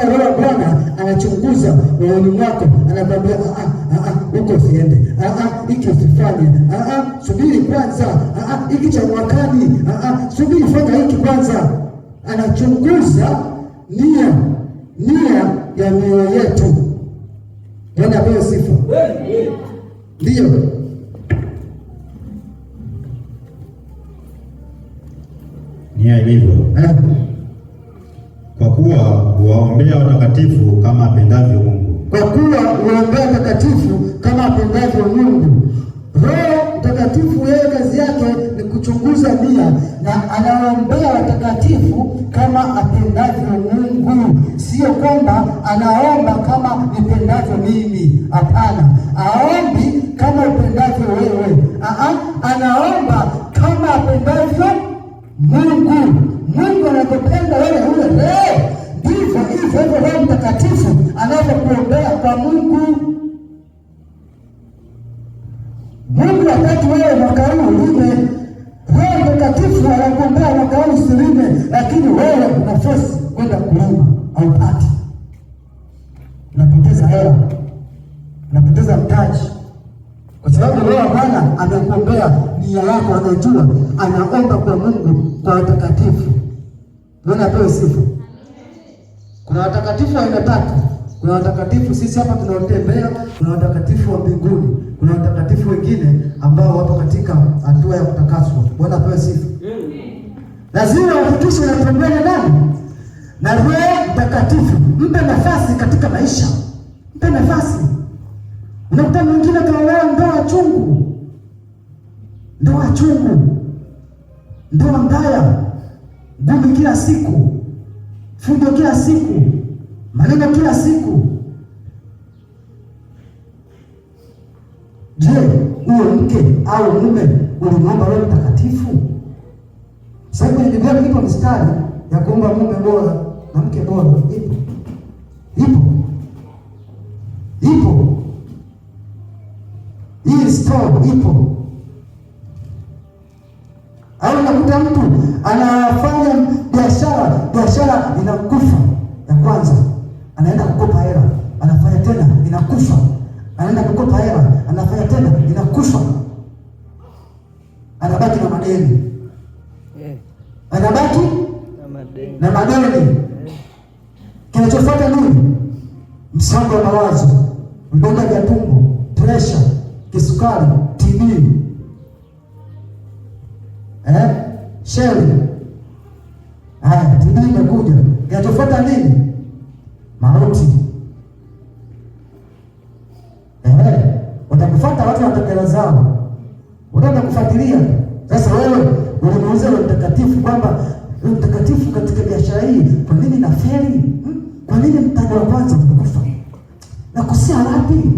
maana Roho Bwana anachunguza moyoni mwako, anakwambia huko usiende, hiki usifanye, subiri kwanza, hiki cha mwakani, subiri fanya hiki kwanza. Anachunguza nia ya mioyo yetu. Bwana apewe sifa. Ndio. Nia ilivyo. Kwa kuwa huwaombea watakatifu kama apendavyo Mungu. Kwa kuwa huwaombea watakatifu kama apendavyo Mungu. Roho Mtakatifu yeye kazi yake ni kuchunguza nia, na anaombea watakatifu kama apendavyo Mungu. Sio kwamba anaomba kama nipendavyo mimi, hapana. Aombi kama upendavyo wewe, anaomba kama apendavyo Mungu. Mungu anakupenda wewe uwe leo, ndivyo hivyo Roho Mtakatifu anapokuombea kwa Mungu. Mungu wakati wewe mwaka huu ulime, Roho Mtakatifu anakuombea mwaka huu usilime, lakini wewe una force kwenda kulima, haupati. Unapoteza hela, unapoteza mtaji, kwa sababu Roho Bwana amekuombea nia yako, anajua, anaomba kwa Mungu kwa watakatifu. Bwana apewe sifa. Kuna watakatifu aina tatu. Kuna watakatifu sisi hapa tunaotembea, kuna watakatifu wa mbinguni, kuna watakatifu wengine ambao wapo katika hatua ya kutakaswa. Bwana apewe sifa. Lazima uhakikishe unatembea na nani? Na Roho Mtakatifu. Mpe nafasi katika maisha, mpe nafasi. Unakuta mwingine kaolewa ndoa chungu, ndoa mbaya, ngumi kila siku, fujo kila siku, maneno kila siku. Je, huyo mke au mume ulimwomba Roho Mtakatifu? Sasa kwenye Biblia ipo mstari ya kuomba mume bora na mke bora. Ipo. Hii story ipo. Au unakuta mtu anafanya biashara inakufa. Ya kwanza anaenda kukopa hela, anafanya tena inakufa. Anaenda kukopa hela, anafanya tena inakufa. Anabaki na madeni. Anabaki na madeni. Kinachofuata nini? Msongo wa mawazo, vidonda vya tumbo, pressure, kisukari, TB, sheri. TB imekuja. Kinachofuata nini? Mauti. Watakufuata watu watakela zao, unaenda kufuatilia. Sasa wewe unamuuliza Roho Mtakatifu kwamba Roho Mtakatifu, katika biashara hii kwa nini nafeli? Kwa nini mtaji wa kwanza umekufa? Nakosea wapi?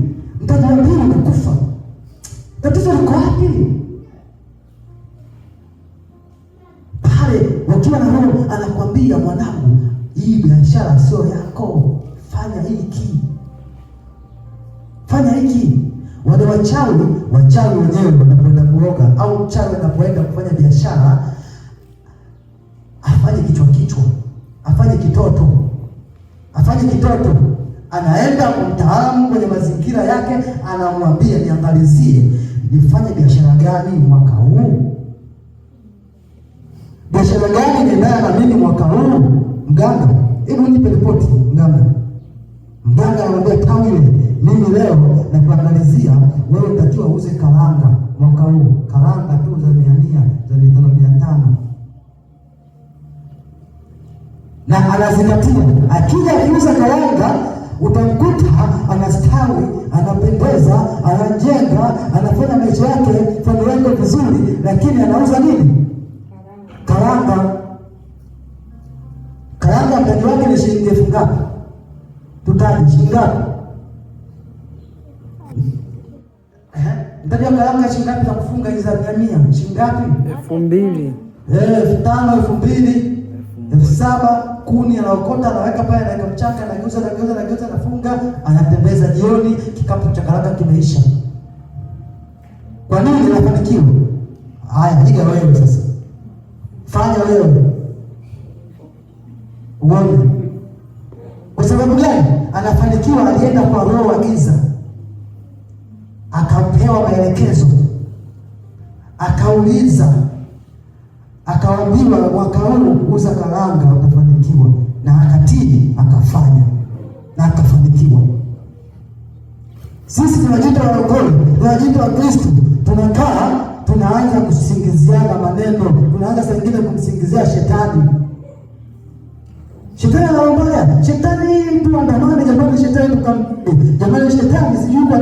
Mtaji wa pili umekufa. Tatizo liko wapi? Pale wakiwa na Roho anakuambia, mwanangu, hii biashara sio yako, fanya hiki. Wale wachawi wenyewe wanapoenda kuoga au mchawi anapoenda kufanya biashara, afanye kichwa, afanye kitoto, anaenda mtaalamu kwenye mazingira yake, anamwambia niangalizie nifanye biashara gani mwaka huu, biashara gani inaendana na mimi mwaka huu. Mganga, hebu nipe ripoti. Mganga anamwambia tawile, mimi leo na kuangalizia wewe unatakiwa uuze karanga mwaka huu, karanga tu za 100, za 500. Na anazingatia, akija akiuza karanga utamkuta anastawi, anapendeza, anajenga, anafanya maisha yake, familia yake vizuri, lakini anauza nini? Karanga. Mtaji wake ni shilingi 1000 ngapi? Tutaji shilingi ngapi? Mtaji wa karanga shilingi ngapi za kufunga hizo za 100? Shilingi ngapi? 2000. 5000, 2000, 7000. Kuni anaokota, anaweka pale, anaweka mchanga, anageuza, anafunga, anatembeza. Jioni kikapu cha karanga kimeisha. Kwa nini inafanikiwa? Haya, piga wewe sasa. Fanya wewe uone. Kwa sababu gani? Anafanikiwa. Alienda kwa roho wa giza, akapewa maelekezo, akauliza, akaambiwa mwaka huu uza karanga utafanikiwa, na akatii, akafanya na akafanikiwa. Sisi tunajiita walokole, tunajiita wa Kristo, tunakaa tunaanza kusingiziana maneno, tunaanza saa nyingine kumsingizia shetani. Shetani anaombea, shetani tuandamane jamani, shetani tukambe jamani, shetani sijui